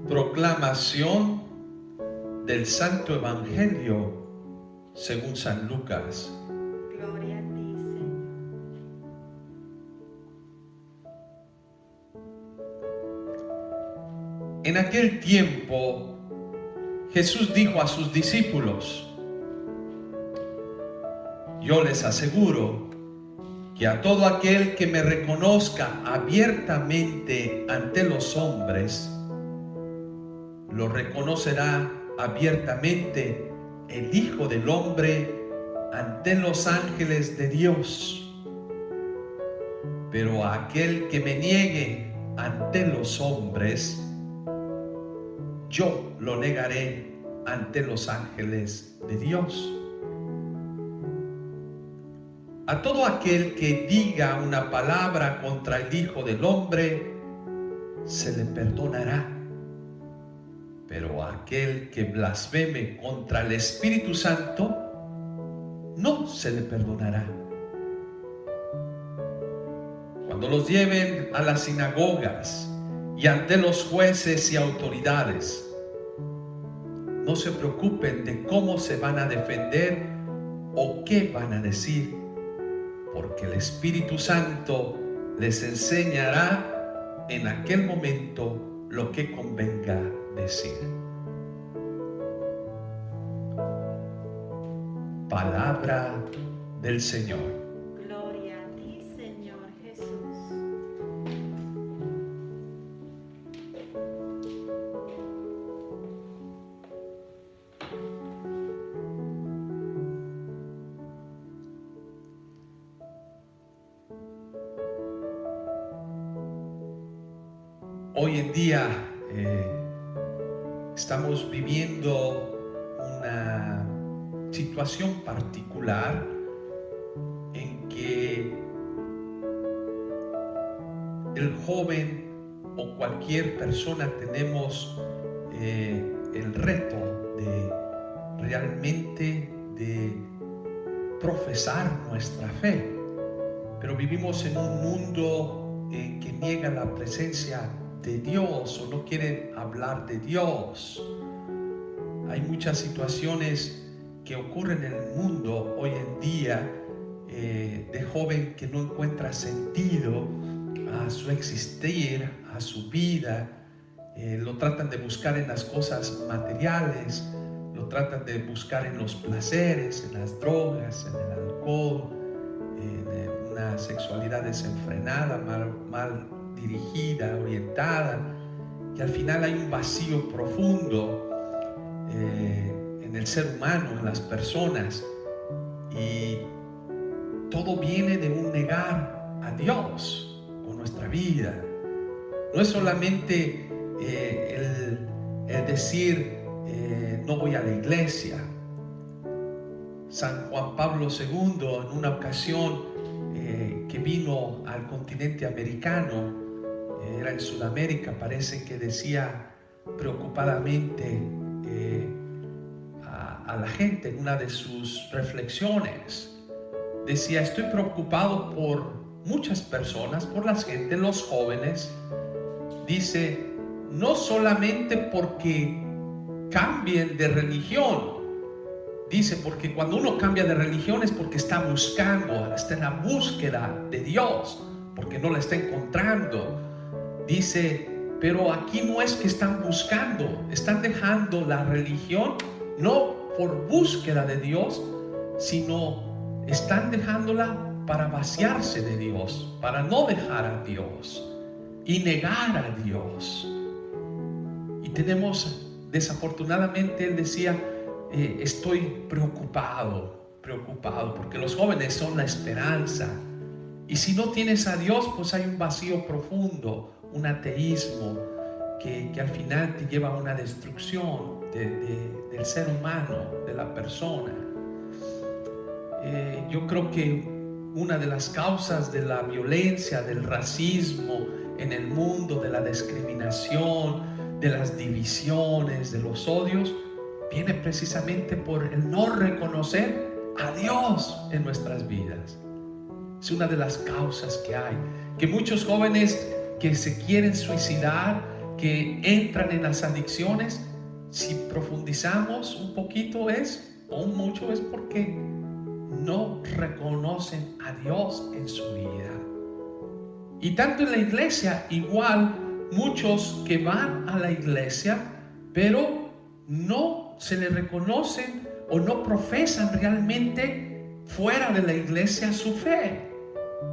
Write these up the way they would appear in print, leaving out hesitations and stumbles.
Proclamación del Santo Evangelio según San Lucas. Gloria a ti, Señor. En aquel tiempo, Jesús dijo a sus discípulos: yo les aseguro que a todo aquel que me reconozca abiertamente ante los hombres, lo reconocerá abiertamente el Hijo del Hombre ante los ángeles de Dios. Pero a aquel que me niegue ante los hombres, yo lo negaré ante los ángeles de Dios. A todo aquel que diga una palabra contra el Hijo del Hombre, se le perdonará. Pero a aquel que blasfeme contra el Espíritu Santo, no se le perdonará. Cuando los lleven a las sinagogas y ante los jueces y autoridades, no se preocupen de cómo se van a defender o qué van a decir, porque el Espíritu Santo les enseñará en aquel momento lo que convenga decir. Palabra del Señor. Gloria a ti, Señor Jesús. Hoy en día estamos viviendo una situación particular en que el joven o cualquier persona tenemos el reto de realmente de profesar nuestra fe, pero vivimos en un mundo que niega la presencia de Dios o no quieren hablar de Dios. Hay muchas situaciones que ocurren en el mundo hoy en día de joven que no encuentra sentido a su existir, a su vida. Lo tratan de buscar en las cosas materiales, lo tratan de buscar en los placeres, en las drogas, en el alcohol, en una sexualidad desenfrenada, mal dirigida, orientada, y al final hay un vacío profundo en el ser humano, en las personas, y todo viene de un negar a Dios con nuestra vida. No es solamente el decir no voy a la iglesia. San Juan Pablo II, en una ocasión que vino al continente americano, era en Sudamérica, parece que decía preocupadamente a la gente en una de sus reflexiones, decía: estoy preocupado por muchas personas, por la gente, los jóvenes. Dice, no solamente porque cambien de religión, dice, porque cuando uno cambia de religión es porque está buscando, está en la búsqueda de Dios, porque no la está encontrando. Dice, pero aquí no es que están buscando, están dejando la religión no por búsqueda de Dios, sino están dejándola para vaciarse de Dios, para no dejar a Dios y negar a Dios. Y tenemos, desafortunadamente, él decía, estoy preocupado, porque los jóvenes son la esperanza. Y si no tienes a Dios, pues hay un vacío profundo, un ateísmo que al final te lleva a una destrucción del ser humano, de la persona. Yo creo que una de las causas de la violencia, del racismo en el mundo, de la discriminación, de las divisiones, de los odios, viene precisamente por el no reconocer a Dios en nuestras vidas. Es una de las causas que hay, que muchos jóvenes que se quieren suicidar, que entran en las adicciones, si profundizamos un poquito o mucho, es porque no reconocen a Dios en su vida. Y tanto en la iglesia, igual, muchos que van a la iglesia, pero no se le reconocen o no profesan realmente fuera de la iglesia su fe.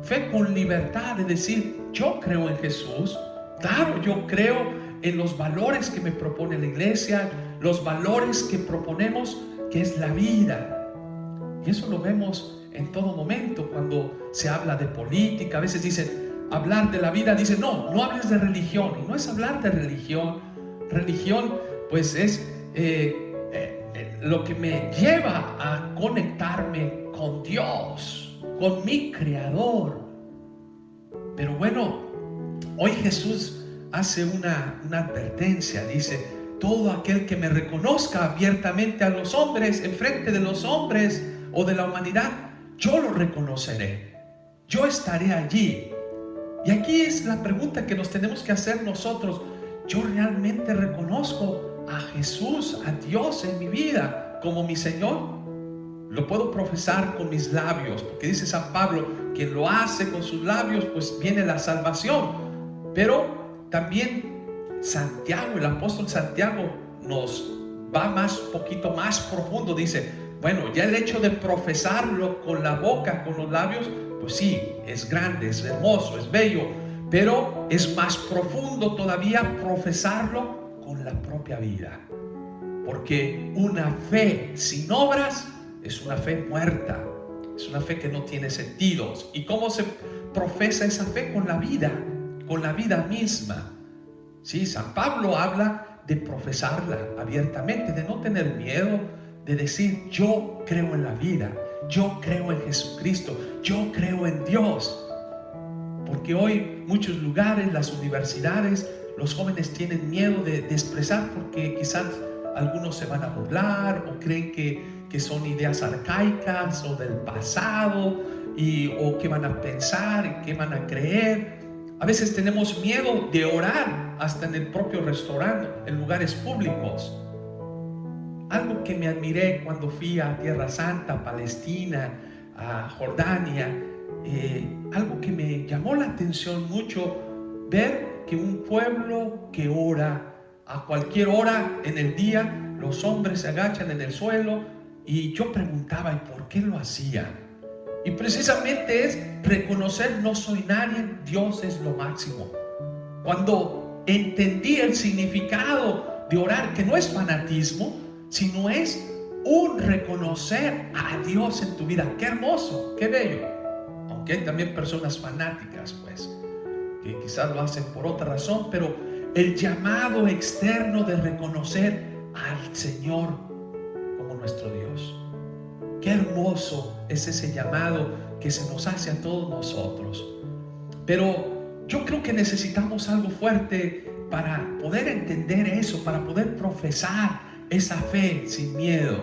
Fe con libertad de decir, yo creo en Jesús, claro, yo creo en los valores que me propone la iglesia, los valores que proponemos, que es la vida. Y eso lo vemos en todo momento cuando se habla de política. A veces dicen, hablar de la vida, dicen, no hables de religión. Y no es hablar de religión. Religión pues es lo que me lleva a conectarme con Dios, con mi Creador. Pero bueno, hoy Jesús hace una advertencia. Dice, todo aquel que me reconozca abiertamente a los hombres, enfrente de los hombres o de la humanidad, yo lo reconoceré, yo estaré allí. Y aquí es la pregunta que nos tenemos que hacer nosotros. ¿Yo realmente reconozco a Jesús, a Dios en mi vida como mi Señor? Lo puedo profesar con mis labios, porque dice San Pablo, quien lo hace con sus labios, pues viene la salvación. Pero también Santiago, el apóstol Santiago, nos va poquito más profundo. Dice, bueno, ya el hecho de profesarlo con la boca, con los labios, pues sí, es grande, es hermoso, es bello, pero es más profundo todavía profesarlo con la propia vida. Porque una fe sin obras es una fe muerta, es una fe que no tiene sentidos. ¿Y cómo se profesa esa fe? Con la vida misma. Sí, San Pablo habla de profesarla abiertamente, de no tener miedo, de decir, yo creo en la vida, yo creo en Jesucristo, yo creo en Dios. Porque hoy muchos lugares, las universidades, los jóvenes tienen miedo de expresar, porque quizás algunos se van a burlar o creen que son ideas arcaicas o del pasado, o qué van a pensar y qué van a creer. A veces tenemos miedo de orar hasta en el propio restaurante, en lugares públicos. Algo que me admiré cuando fui a Tierra Santa, a Palestina, a Jordania, algo que me llamó la atención mucho, ver que un pueblo que ora a cualquier hora en el día, los hombres se agachan en el suelo, y yo preguntaba, ¿y por qué lo hacían? Y precisamente es reconocer, no soy nadie, Dios es lo máximo. Cuando entendí el significado de orar, que no es fanatismo, sino es un reconocer a Dios en tu vida. Qué hermoso, qué bello. Aunque hay también personas fanáticas, pues, que quizás lo hacen por otra razón, pero el llamado externo de reconocer al Señor como nuestro Dios. Qué hermoso es ese llamado que se nos hace a todos nosotros. Pero yo creo que necesitamos algo fuerte para poder entender eso, para poder profesar esa fe sin miedo.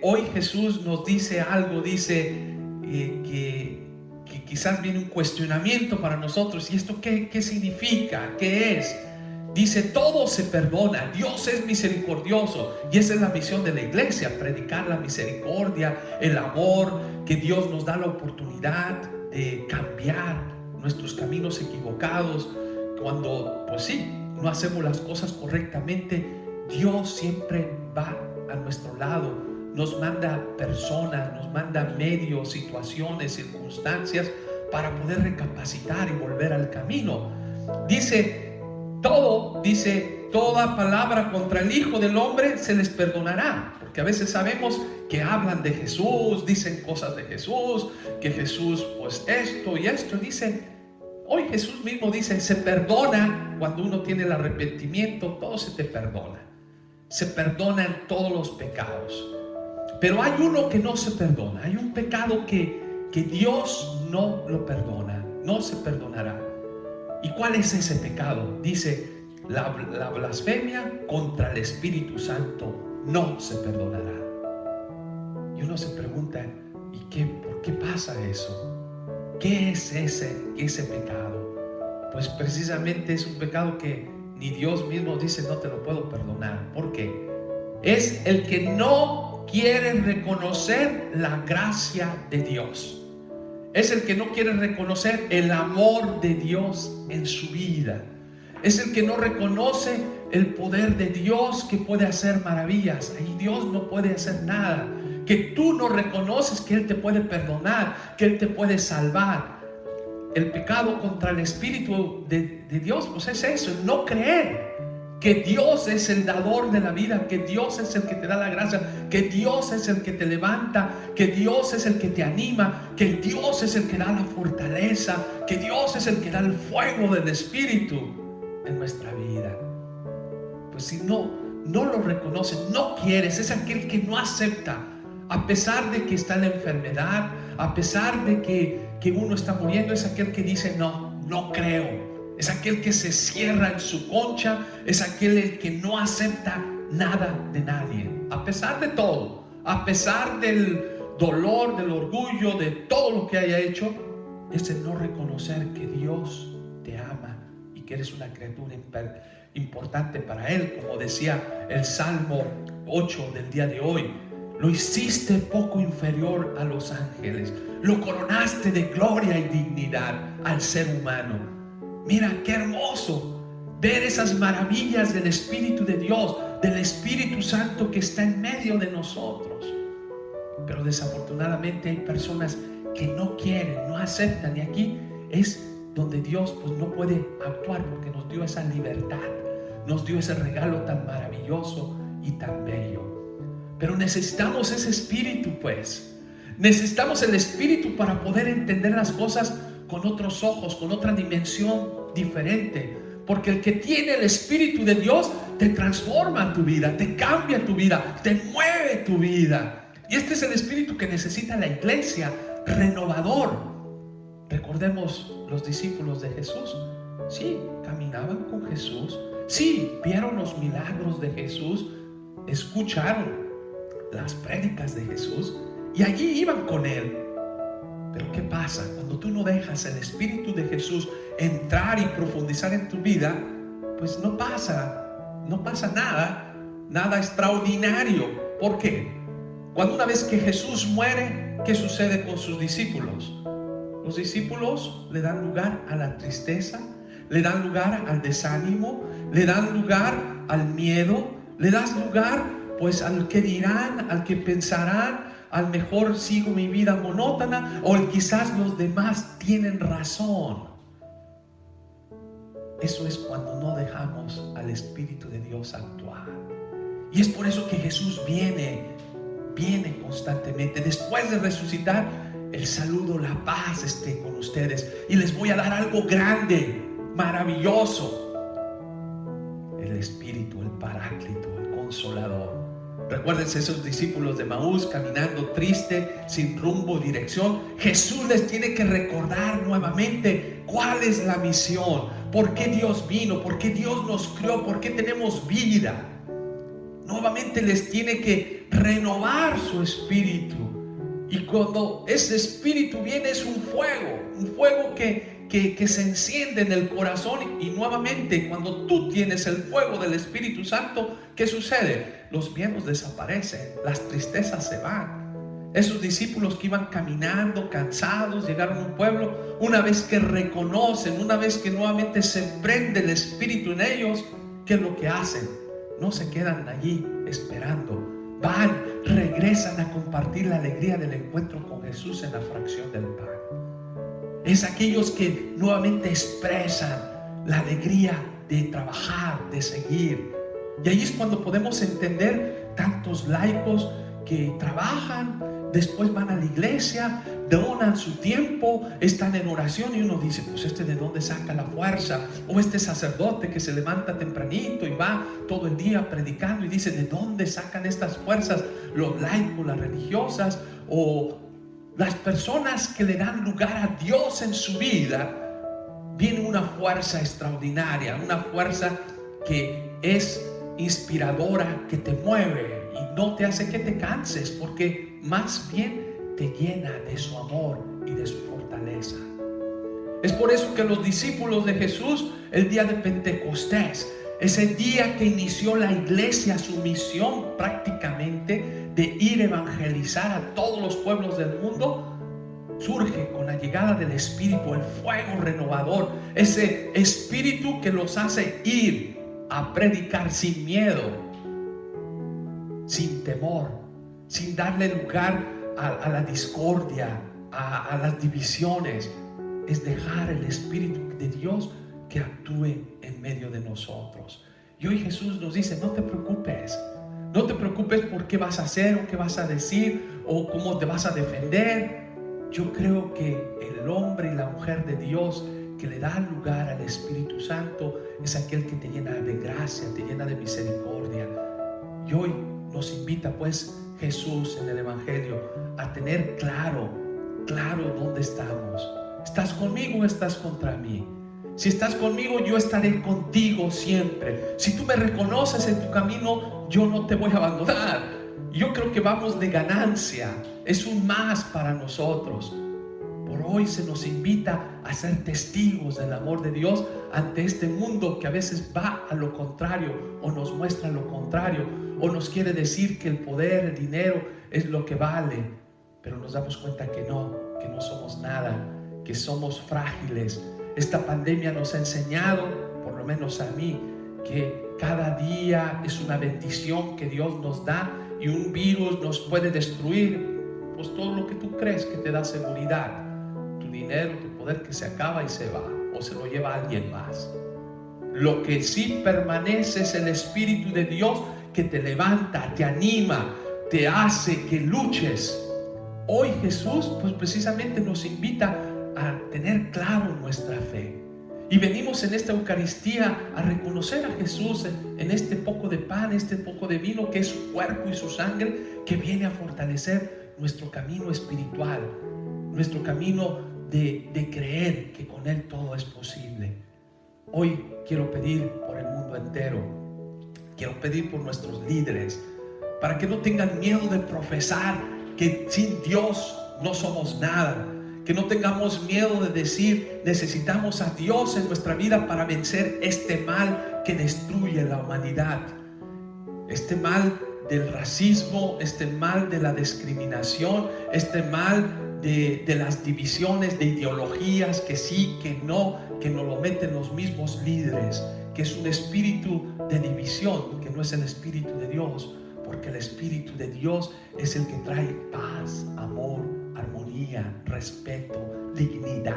Hoy Jesús nos dice algo, dice que quizás viene un cuestionamiento para nosotros. ¿Y esto qué significa? ¿Qué es? Dice, todo se perdona, Dios es misericordioso, y esa es la misión de la iglesia, predicar la misericordia, el amor, que Dios nos da la oportunidad de cambiar nuestros caminos equivocados. Cuando, pues sí, no hacemos las cosas correctamente, Dios siempre va a nuestro lado, nos manda personas, nos manda medios, situaciones, circunstancias para poder recapacitar y volver al camino. Dice, toda palabra contra el Hijo del Hombre se les perdonará, porque a veces sabemos que hablan de Jesús, dicen cosas de Jesús, que Jesús pues esto y esto. Dice, hoy Jesús mismo dice, se perdona cuando uno tiene el arrepentimiento, todo se te perdona, se perdonan todos los pecados. Pero hay uno que no se perdona, hay un pecado que Dios no lo perdona, no se perdonará. ¿Y cuál es ese pecado? Dice, la blasfemia contra el Espíritu Santo no se perdonará. Y uno se pregunta, ¿y por qué pasa eso? ¿Qué es ese pecado? pues precisamente es un pecado que ni Dios mismo dice no te lo puedo perdonar. ¿Por qué? Es el que no quiere reconocer la gracia de Dios. Es el que no quiere reconocer el amor de Dios en su vida. Es el que no reconoce el poder de Dios que puede hacer maravillas. Ahí Dios no puede hacer nada. Que tú no reconoces que Él te puede perdonar, que Él te puede salvar. El pecado contra el Espíritu de Dios, pues es eso, no creer que Dios es el dador de la vida, que Dios es el que te da la gracia, que Dios es el que te levanta, que Dios es el que te anima, que Dios es el que da la fortaleza, que Dios es el que da el fuego del Espíritu en nuestra vida. Pues si no lo reconoces, no quieres, es aquel que no acepta, a pesar de que está en la enfermedad, a pesar de que uno está muriendo, es aquel que dice no creo. Es aquel que se cierra en su concha, es aquel el que no acepta nada de nadie, a pesar de todo, a pesar del dolor, del orgullo, de todo lo que haya hecho. Es el no reconocer que Dios te ama y que eres una criatura importante para Él, como decía el Salmo 8 del día de hoy. Lo hiciste poco inferior a los ángeles, lo coronaste de gloria y dignidad al ser humano. Mira qué hermoso ver esas maravillas del Espíritu de Dios, del Espíritu Santo que está en medio de nosotros. Pero desafortunadamente hay personas que no quieren, no aceptan, y aquí es donde Dios pues no puede actuar, porque nos dio esa libertad, nos dio ese regalo tan maravilloso y tan bello. Pero necesitamos ese Espíritu, pues necesitamos el Espíritu para poder entender las cosas con otros ojos, con otra dimensión diferente. Porque el que tiene el Espíritu de Dios te transforma tu vida, te cambia tu vida, te mueve tu vida. Y este es el Espíritu que necesita la iglesia, renovador. Recordemos los discípulos de Jesús. Sí, caminaban con Jesús. Sí, vieron los milagros de Jesús. Escucharon las prédicas de Jesús y allí iban con Él. Pero ¿qué pasa? Cuando tú no dejas el Espíritu de Jesús entrar y profundizar en tu vida, pues no pasa nada extraordinario. ¿Por qué? Cuando una vez que Jesús muere, ¿qué sucede con sus discípulos? Los discípulos le dan lugar a la tristeza, le dan lugar al desánimo, le dan lugar al miedo, le das lugar pues al que dirán, al que pensarán. Al mejor sigo mi vida monótona, o quizás los demás tienen razón. Eso es cuando no dejamos al Espíritu de Dios actuar. Y es por eso que Jesús viene constantemente. Después de resucitar, el saludo, la paz esté con ustedes. Y les voy a dar algo grande, maravilloso. El Espíritu, el Paráclito, el Consolador. Recuérdense esos discípulos de Maús caminando triste, sin rumbo, dirección. Jesús les tiene que recordar nuevamente cuál es la misión, por qué Dios vino, por qué Dios nos creó, por qué tenemos vida. Nuevamente les tiene que renovar su espíritu. Y cuando ese espíritu viene es un fuego que se enciende en el corazón. Y nuevamente cuando tú tienes el fuego del Espíritu Santo, ¿qué sucede? Los miedos desaparecen, las tristezas se van. Esos discípulos que iban caminando cansados, llegaron a un pueblo. Una vez que reconocen, una vez que nuevamente se prende el Espíritu en ellos, ¿qué es lo que hacen? No se quedan allí esperando. Van, regresan a compartir la alegría del encuentro con Jesús en la fracción del pan. Es aquellos que nuevamente expresan la alegría de trabajar, de seguir. Y ahí es cuando podemos entender tantos laicos que trabajan, después van a la iglesia, donan su tiempo, están en oración, y uno dice, pues ¿de dónde saca la fuerza? O este sacerdote que se levanta tempranito y va todo el día predicando, y dice, ¿de dónde sacan estas fuerzas los laicos, las religiosas, o las personas que le dan lugar a Dios en su vida? Viene una fuerza extraordinaria, una fuerza que es inspiradora, que te mueve y no te hace que te canses, porque más bien te llena de su amor y de su fortaleza. Es por eso que los discípulos de Jesús, el día de Pentecostés, ese día que inició la iglesia su misión prácticamente de ir a evangelizar a todos los pueblos del mundo, surge con la llegada del Espíritu, el fuego renovador, ese Espíritu que los hace ir a predicar sin miedo, sin temor, sin darle lugar a la discordia, a las divisiones. Es dejar el Espíritu de Dios que actúe en medio de nosotros. Y hoy Jesús nos dice: no te preocupes. No te preocupes por qué vas a hacer o qué vas a decir o cómo te vas a defender. Yo creo que el hombre y la mujer de Dios que le da lugar al Espíritu Santo es aquel que te llena de gracia, te llena de misericordia. Y hoy nos invita pues Jesús en el Evangelio a tener claro dónde estamos. ¿Estás conmigo o estás contra mí? Si estás conmigo, yo estaré contigo siempre. Si tú me reconoces en tu camino, yo no te voy a abandonar. Yo creo que vamos de ganancia. Es un más para nosotros. Por hoy se nos invita a ser testigos del amor de Dios ante este mundo que a veces va a lo contrario o nos muestra lo contrario o nos quiere decir que el poder, el dinero es lo que vale. Pero nos damos cuenta que no somos nada, que somos frágiles. Esta pandemia nos ha enseñado, por lo menos a mí, que cada día es una bendición que Dios nos da y un virus nos puede destruir pues todo lo que tú crees que te da seguridad, tu dinero, tu poder, que se acaba y se va o se lo lleva alguien más. Lo que sí permanece es el Espíritu de Dios que te levanta, te anima, te hace que luches. Hoy Jesús pues precisamente nos invita a tener claro nuestra fe. Y venimos en esta Eucaristía a reconocer a Jesús en este poco de pan, este poco de vino que es su cuerpo y su sangre, que viene a fortalecer nuestro camino espiritual, nuestro camino de creer que con Él todo es posible. Hoy quiero pedir por el mundo entero, quiero pedir por nuestros líderes, para que no tengan miedo de profesar que sin Dios no somos nada. Que no tengamos miedo de decir: necesitamos a Dios en nuestra vida para vencer este mal que destruye la humanidad. Este mal del racismo, este mal de la discriminación, este mal de las divisiones, de ideologías, que sí, que no lo meten los mismos líderes, que es un espíritu de división, que no es el Espíritu de Dios, porque el Espíritu de Dios es el que trae paz, amor, armonía, respeto, dignidad.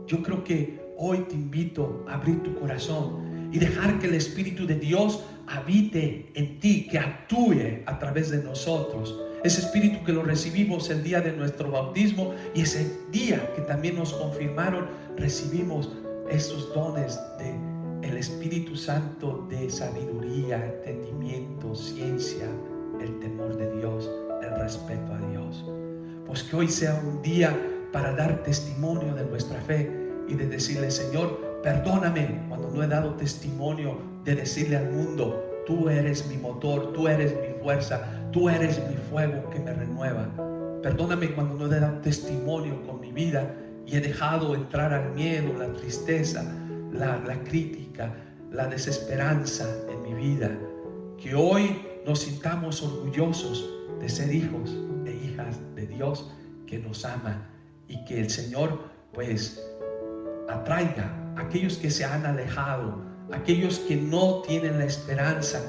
Yo creo que hoy te invito a abrir tu corazón y dejar que el Espíritu de Dios habite en ti, que actúe a través de nosotros. Ese Espíritu que lo recibimos el día de nuestro bautismo y ese día que también nos confirmaron, recibimos esos dones del Espíritu Santo de sabiduría, entendimiento, ciencia, el temor de Dios, el respeto a Dios. Pues que hoy sea un día para dar testimonio de nuestra fe y de decirle: Señor, perdóname cuando no he dado testimonio, de decirle al mundo: tú eres mi motor, tú eres mi fuerza, tú eres mi fuego que me renueva. Perdóname cuando no he dado testimonio con mi vida y he dejado entrar al miedo, la tristeza, la crítica, la desesperanza en mi vida. Que hoy nos sintamos orgullosos de ser hijos e hijas de Dios que nos ama, y que el Señor pues atraiga a aquellos que se han alejado, aquellos que no tienen la esperanza,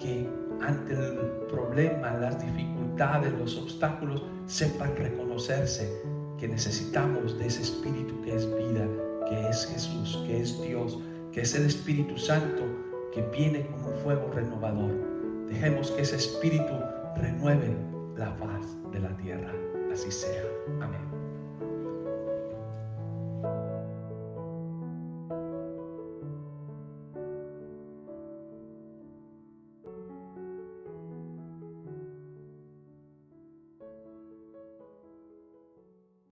que ante el problema, las dificultades, los obstáculos, sepan reconocerse que necesitamos de ese Espíritu que es vida, que es Jesús, que es Dios, que es el Espíritu Santo, que viene con un fuego renovador. Dejemos que ese Espíritu renueve la faz de la tierra. Así sea. Amén.